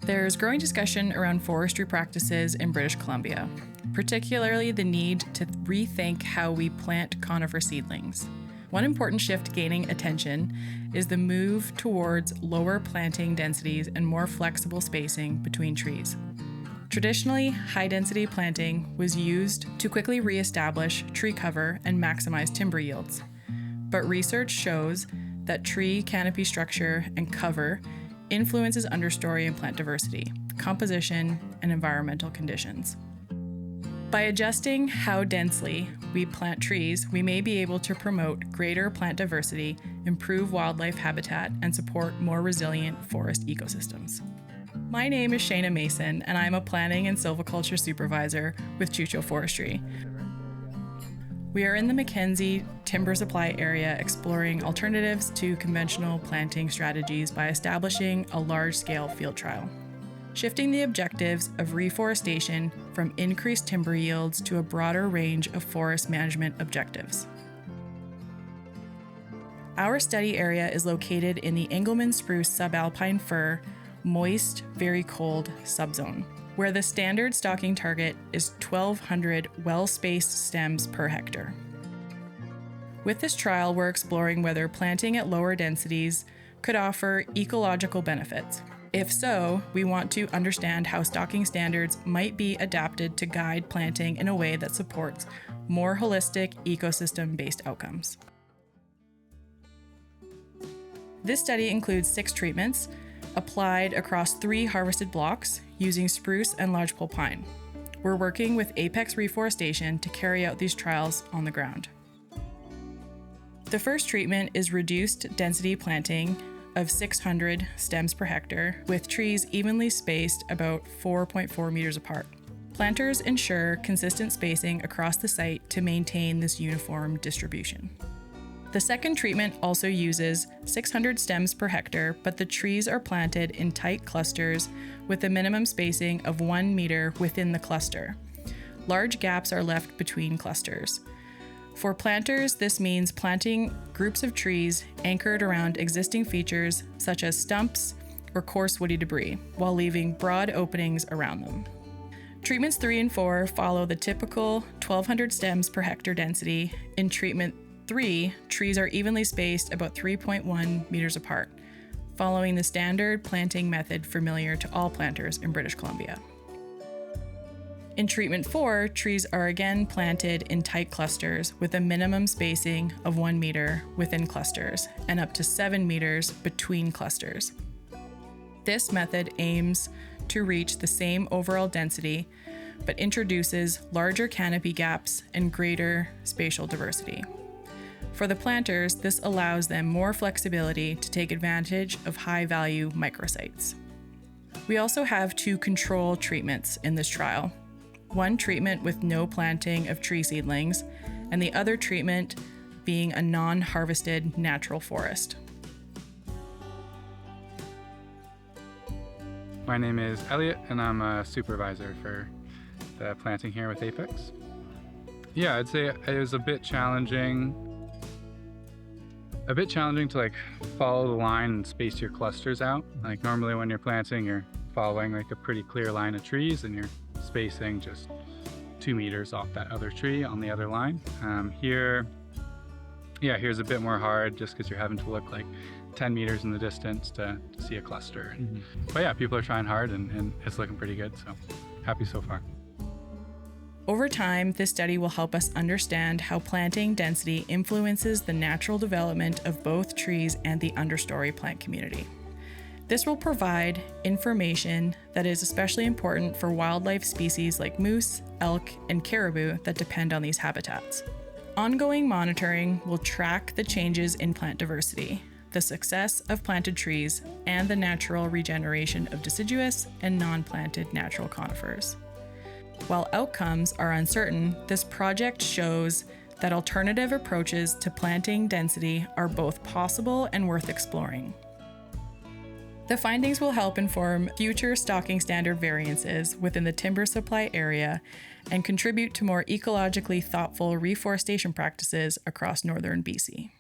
There's growing discussion around forestry practices in British Columbia, particularly the need to rethink how we plant conifer seedlings. One important shift gaining attention is the move towards lower planting densities and more flexible spacing between trees. Traditionally, high-density planting was used to quickly re-establish tree cover and maximize timber yields. But research shows that tree canopy structure and cover influences understory and plant diversity, composition, and environmental conditions. By adjusting how densely we plant trees, we may be able to promote greater plant diversity, improve wildlife habitat, and support more resilient forest ecosystems. My name is Shayna Mason, and I'm a planning and silviculture supervisor with Chucho Forestry. We are in the Mackenzie timber supply area exploring alternatives to conventional planting strategies by establishing a large-scale field trial, shifting the objectives of reforestation from increased timber yields to a broader range of forest management objectives. Our study area is located in the Engelmann spruce subalpine fir moist, very cold subzone, where the standard stocking target is 1,200 well-spaced stems per hectare. With this trial, we're exploring whether planting at lower densities could offer ecological benefits. If so, we want to understand how stocking standards might be adapted to guide planting in a way that supports more holistic ecosystem-based outcomes. This study includes 6 treatments applied across 3 harvested blocks using spruce and lodgepole pine. We're working with Apex Reforestation to carry out these trials on the ground. The first treatment is reduced density planting of 600 stems per hectare with trees evenly spaced about 4.4 meters apart. Planters ensure consistent spacing across the site to maintain this uniform distribution. The second treatment also uses 600 stems per hectare, but the trees are planted in tight clusters with a minimum spacing of 1 meter within the cluster. Large gaps are left between clusters. For planters, this means planting groups of trees anchored around existing features such as stumps or coarse woody debris, while leaving broad openings around them. Treatments 3 and 4 follow the typical 1,200 stems per hectare density. In treatment 3, trees are evenly spaced about 3.1 meters apart, following the standard planting method familiar to all planters in British Columbia. In treatment 4, trees are again planted in tight clusters with a minimum spacing of 1 meter within clusters and up to 7 meters between clusters. This method aims to reach the same overall density, but introduces larger canopy gaps and greater spatial diversity. For the planters, this allows them more flexibility to take advantage of high-value microsites. We also have 2 control treatments in this trial. One treatment with no planting of tree seedlings, and the other treatment being a non-harvested natural forest. My name is Elliot, and I'm a supervisor for the planting here with Apex. Yeah, I'd say it was a bit challenging to follow the line and space your clusters out. Normally when you're planting, you're following a pretty clear line of trees and you're spacing just 2 meters off that other tree on the other line. Here's a bit more hard just because you're having to look 10 meters in the distance to see a cluster. Mm-hmm. But yeah, people are trying hard and it's looking pretty good, so happy so far. Over time, this study will help us understand how planting density influences the natural development of both trees and the understory plant community. This will provide information that is especially important for wildlife species like moose, elk, and caribou that depend on these habitats. Ongoing monitoring will track the changes in plant diversity, the success of planted trees, and the natural regeneration of deciduous and non-planted natural conifers. While outcomes are uncertain, this project shows that alternative approaches to planting density are both possible and worth exploring. The findings will help inform future stocking standard variances within the timber supply area and contribute to more ecologically thoughtful reforestation practices across northern BC.